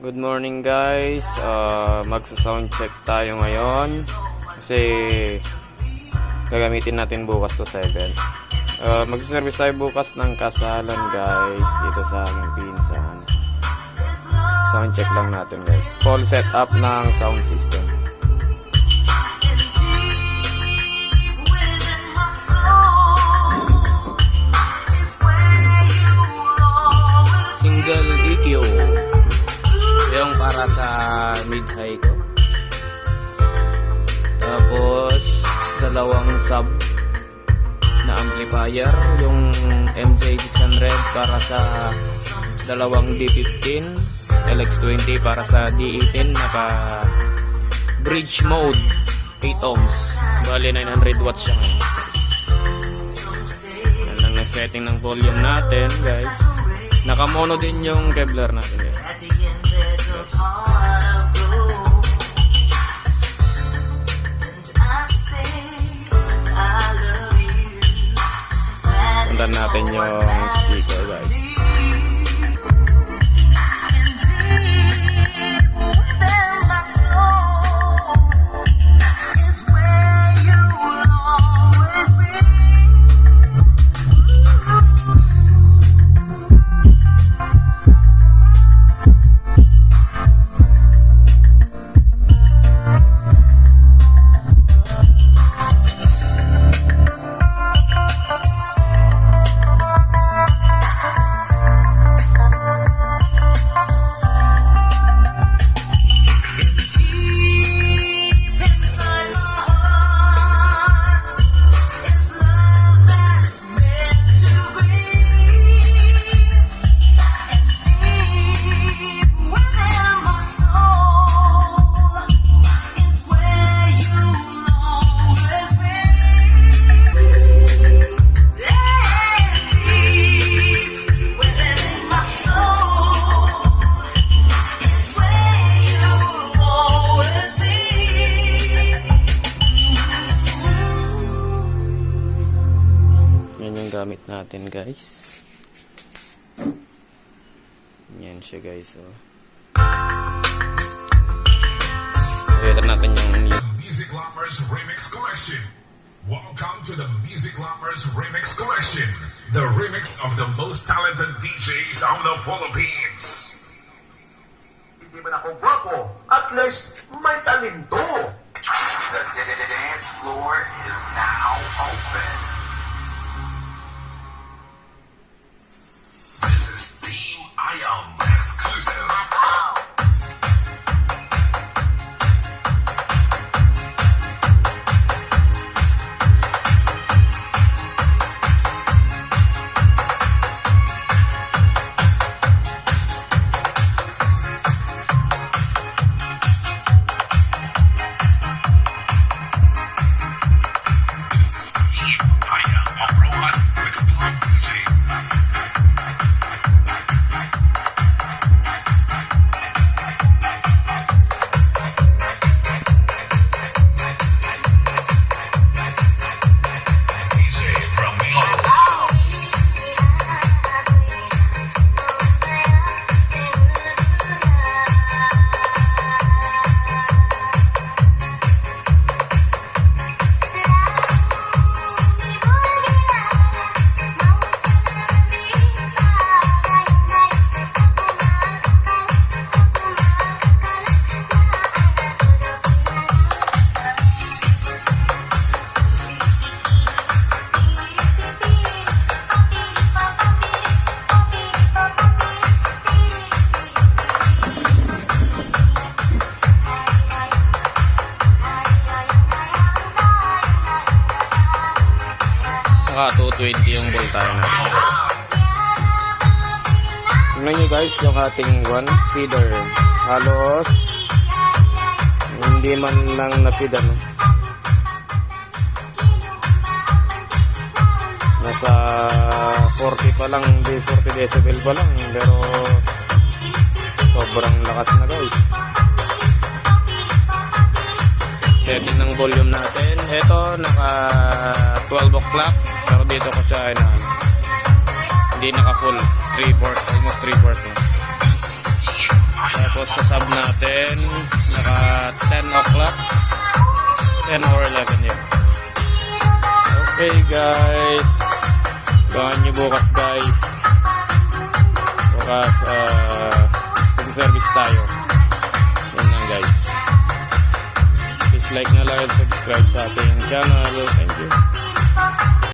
Good morning guys, magsa-sound check tayo ngayon kasi gagamitin natin bukas to 7. Magsa-service tayo bukas ng kasalan guys dito sa aming pinsan. Sound check lang natin guys, full setup ng sound system. Single EQ yung para sa mid-high ko, tapos dalawang sub na amplifier, yung MJ600 para sa dalawang D15, LX20 para sa D18, naka bridge mode 8 ohms, bali 900 watts siya ngayon. Yan lang na setting ng volume natin guys. Nakamono din yung Kevlar natin guys. Puntan natin yung speaker guys. Gamit natin guys. Yan siya guys. Ito natin yung Music Lovers Remix Collection. Welcome to the Music Lovers Remix Collection, the remix of the most talented DJs on the Philippines. Hindi man ako gwapo, at least may talento. The dance floor is now open. This is Team I Am exclusive. Naka 220 yung voltahe natin. Tingnan nyo guys yung ating feeder. Halos hindi man lang na-feed ano. Nasa 40 pa lang, 40 decibel pa lang, pero sobrang lakas na guys. Setting ng volume natin. Ito naka 12 o'clock, pero dito ko siya hindi naka full, 3/4, almost 3/4 na. Tapos sa sub natin, naka 10 o'clock, 10 or 11 yun. Okay guys, abangan nyo bukas guys. Bukas mag-service tayo. Yan lang guys. Please like na lang and subscribe sa ating channel. Thank you.